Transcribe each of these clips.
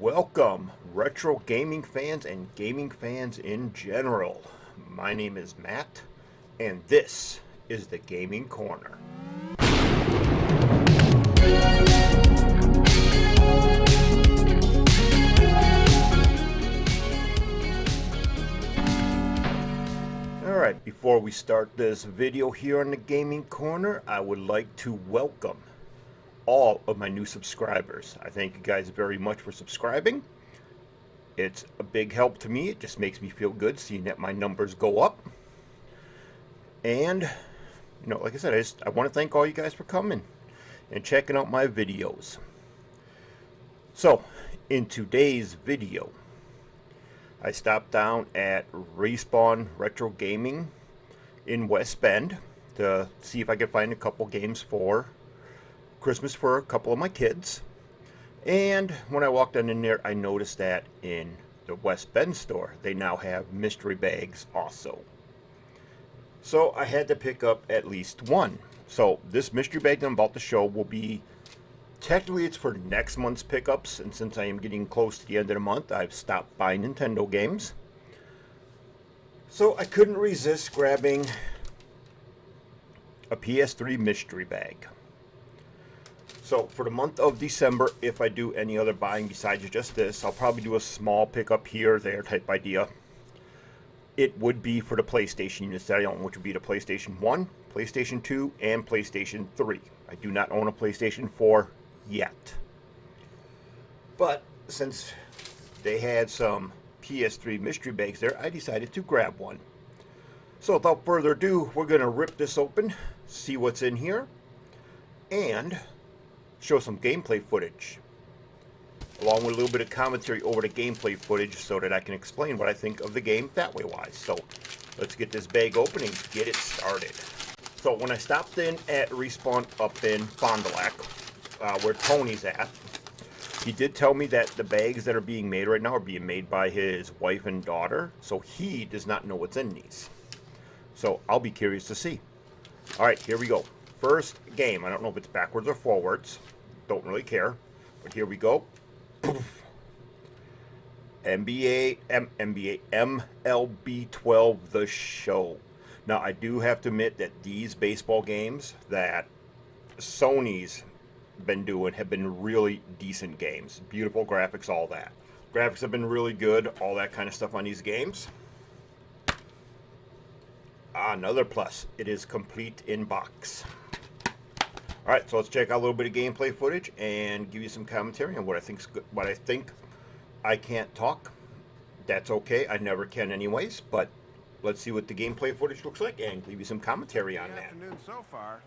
Welcome, retro gaming fans and gaming fans in general. My name is Matt, and this is the Gaming Corner. Alright, before we start this video here on the Gaming Corner, I would like to welcome all of my new subscribers. I thank you guys very much for subscribing. It's a big help to me. It just makes me feel good seeing that my numbers go up. And, like I said, I want to thank all you guys for coming and checking out my videos. So, in today's video, I stopped down at Respawn Retro Gaming in West Bend to see if I could find a couple games for Christmas for a couple of my kids. And when I walked in there, I noticed that in the West Bend store, they now have mystery bags also. So I had to pick up at least one. So this mystery bag that I'm about to show will be, technically it's for next month's pickups, and since I am getting close to the end of the month, I've stopped buying Nintendo games. So I couldn't resist grabbing a PS3 Mystery Bag. So for the month of December, if I do any other buying besides just this, I'll probably do a small pickup here or there type idea. It would be for the PlayStation units that I own, which would be the PlayStation 1, PlayStation 2, and PlayStation 3. I do not own a PlayStation 4 yet. But since they had some PS3 mystery bags there, I decided to grab one. So without further ado, we're going to rip this open, see what's in here, and show some gameplay footage, along with a little bit of commentary over the gameplay footage so that I can explain what I think of the game that way wise. So let's get this bag open and get it started. So when I stopped in at Respawn up in Fond du Lac, where Tony's at, he did tell me that the bags that are being made right now are being made by his wife and daughter, so he does not know what's in these. So I'll be curious to see. Alright, here we go. First game. I don't know if it's backwards or forwards. Don't really care. But here we go. Poof. MLB 12 The Show. Now, I do have to admit that these baseball games that Sony's been doing have been really decent games. Beautiful graphics, all that. Graphics have been really good, all that kind of stuff on these games. Another plus. It is complete in box. Alright, so let's check out a little bit of gameplay footage and give you some commentary on what I think's good. What I think. I can't talk. That's okay. I never can anyways, but let's see what the gameplay footage looks like and give you some commentary on that. So far.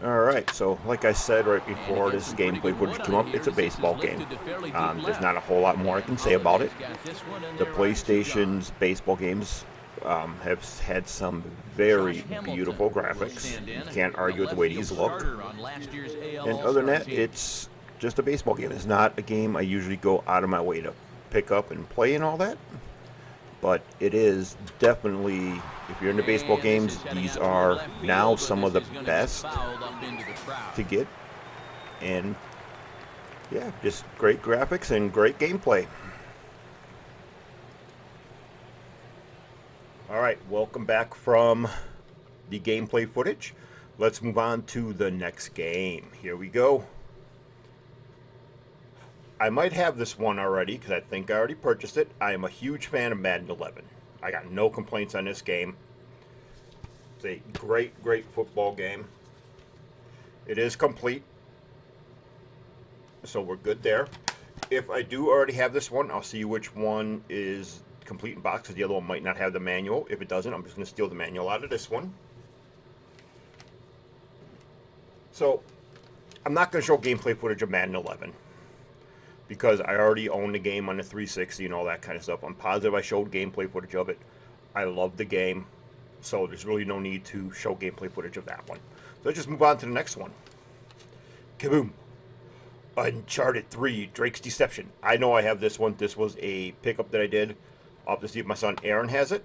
Alright, so like I said right before this gameplay footage came up, it's a baseball game. There's not a whole lot more I can say about it. The PlayStation's baseball games have had some very beautiful graphics. You can't argue with the way these look. And other than that, it's just a baseball game. It's not a game I usually go out of my way to pick up and play and all that. But it is definitely, if you're into baseball games, these are now some of the best to get. And yeah, just great graphics and great gameplay. Alright, welcome back from the gameplay footage. Let's move on to the next game. Here we go. I might have this one already because I think I already purchased it. I am a huge fan of Madden 11. I got no complaints on this game. It's a great, great football game. It is complete, so we're good there. If I do already have this one, I'll see which one is complete in box, because the other one might not have the manual. If it doesn't, I'm just going to steal the manual out of this one. So I'm not going to show gameplay footage of Madden 11 because I already own the game on the 360 and all that kind of stuff. I'm positive I showed gameplay footage of it. I love the game, so there's really no need to show gameplay footage of that one. So let's just move on to the next one. Kaboom! Uncharted 3, Drake's Deception. I know I have this one. This was a pickup that I did. I'll have to see if my son Aaron has it.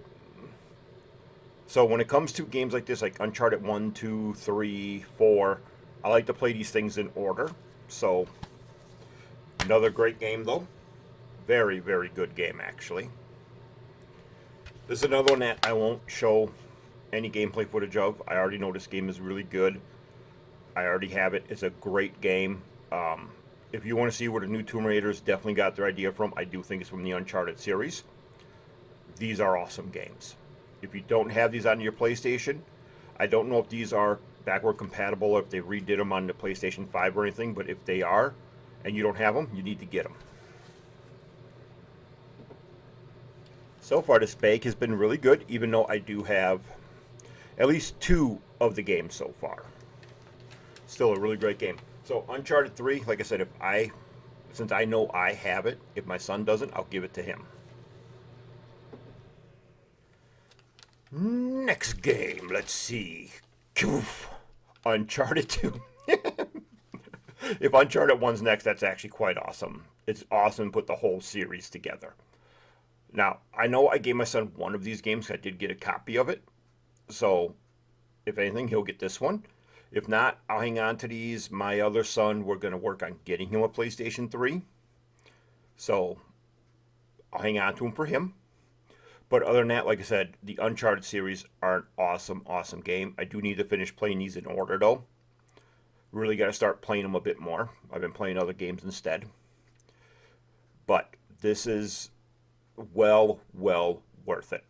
So when it comes to games like this, like Uncharted 1, 2, 3, 4, I like to play these things in order. So Another great game, though. Very, very good game, actually. This is another one that I won't show any gameplay footage of. I already know this game is really good. I already have it. It's a great game. If you want to see where the new Tomb Raiders definitely got their idea from, I do think it's from the Uncharted series. These are awesome games. If you don't have these on your PlayStation, I don't know if these are backward compatible or if they redid them on the PlayStation 5 or anything, but if they are and you don't have them, you need to get them. So far, this bag has been really good, even though I do have at least 2 of the games so far. Still a really great game. So Uncharted 3, like I said, since I know I have it, if my son doesn't, I'll give it to him. Next game, let's see. Uncharted 2. If Uncharted 1's next, that's actually quite awesome. It's awesome to put the whole series together. Now, I know I gave my son one of these games. I did get a copy of it. So, if anything, he'll get this one. If not, I'll hang on to these. My other son, we're going to work on getting him a PlayStation 3. So, I'll hang on to him for him. But other than that, like I said, the Uncharted series are an awesome, awesome game. I do need to finish playing these in order, though. Really got to start playing them a bit more. I've been playing other games instead. But this is well worth it.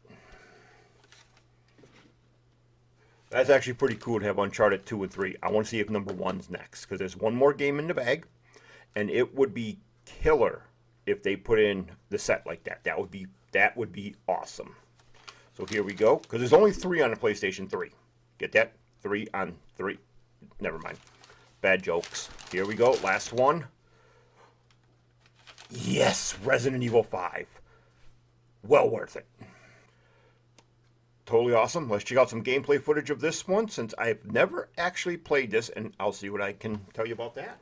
That's actually pretty cool to have Uncharted 2 and 3. I want to see if number 1's next, because there's one more game in the bag, and it would be killer if they put in the set like that. That would be awesome. So here we go, because there's only 3 on the PlayStation 3. Get that? 3 on 3. Never mind. Bad jokes. Here we go. Last one. Yes, Resident Evil 5. Well worth it. Totally awesome. Let's check out some gameplay footage of this one, since I've never actually played this, and I'll see what I can tell you about that.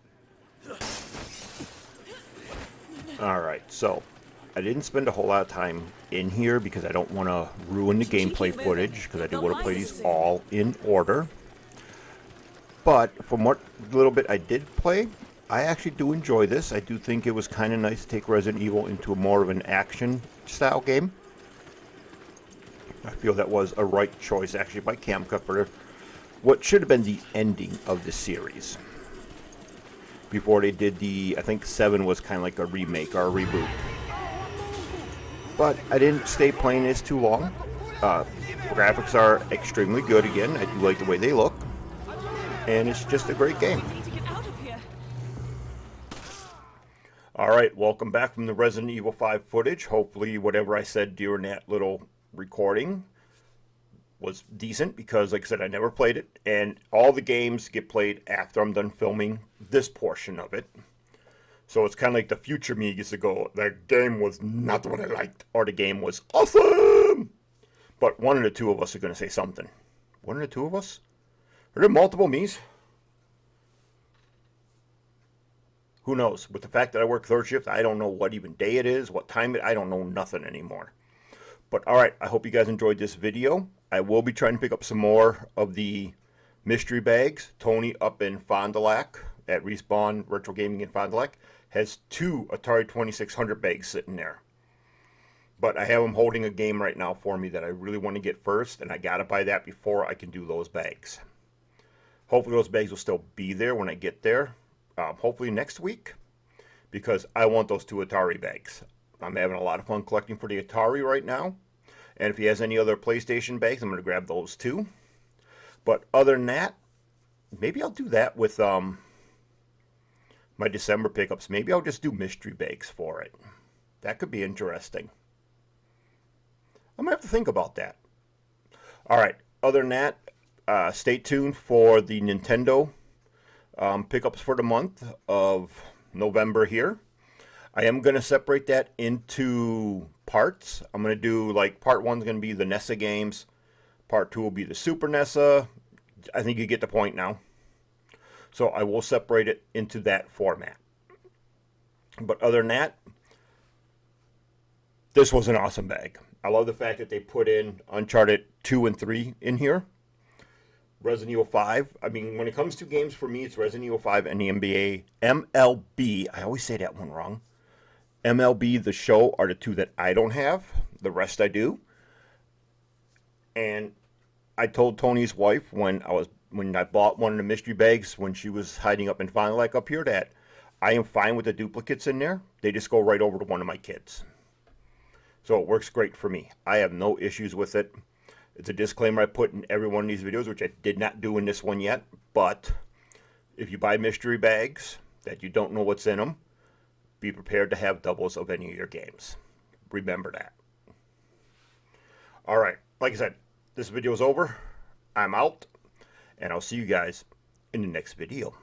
Alright, so I didn't spend a whole lot of time in here because I don't want to ruin the gameplay footage, because I do want to play these all in order. But from what little bit I did play, I actually do enjoy this. I do think it was kind of nice to take Resident Evil into more of an action style game. I feel that was a right choice actually by Camca for what should have been the ending of the series. Before they did I think 7 was kind of like a remake or a reboot. But I didn't stay playing this too long. Graphics are extremely good again. I do like the way they look. And it's just a great game. Alright, welcome back from the Resident Evil 5 footage. Hopefully whatever I said during that little recording was decent, because like I said, I never played it, and all the games get played after I'm done filming this portion of it. So it's kind of like the future me gets to go, that game was not what I liked, or the game was awesome. But one of the two of us are going to say something. One of the two of us? Are there multiple me's? Who knows? With the fact that I work third shift, I don't know what even day it is, what time I don't know nothing anymore. But alright, I hope you guys enjoyed this video. I will be trying to pick up some more of the mystery bags. Tony up in Fond du Lac at Respawn Retro Gaming in Fond du Lac has 2 Atari 2600 bags sitting there. But I have him holding a game right now for me that I really want to get first, and I gotta buy that before I can do those bags. Hopefully those bags will still be there when I get there. Hopefully next week, because I want those 2 Atari bags. I'm having a lot of fun collecting for the Atari right now. And if he has any other PlayStation bags, I'm going to grab those too. But other than that, maybe I'll do that with my December pickups. Maybe I'll just do mystery bags for it. That could be interesting. I'm going to have to think about that. Alright, other than that, stay tuned for the Nintendo pickups for the month of November here. I am going to separate that into parts. I'm going to do, like, part 1 is going to be the NESA games. Part 2 will be the Super NESA. I think you get the point now. So I will separate it into that format. But other than that, this was an awesome bag. I love the fact that they put in Uncharted 2 and 3 in here. Resident Evil 5. I mean, when it comes to games, for me, it's Resident Evil 5 and the NBA. MLB, I always say that one wrong. MLB, the show, are the two that I don't have. The rest I do. And I told Tony's wife when I bought one of the mystery bags when she was hiding up in Fond du Lac up here that I am fine with the duplicates in there. They just go right over to one of my kids. So it works great for me. I have no issues with it. It's a disclaimer I put in every one of these videos, which I did not do in this one yet. But if you buy mystery bags that you don't know what's in them, be prepared to have doubles of any of your games. Remember that. All right. Like I said, this video is over. I'm out. And I'll see you guys in the next video.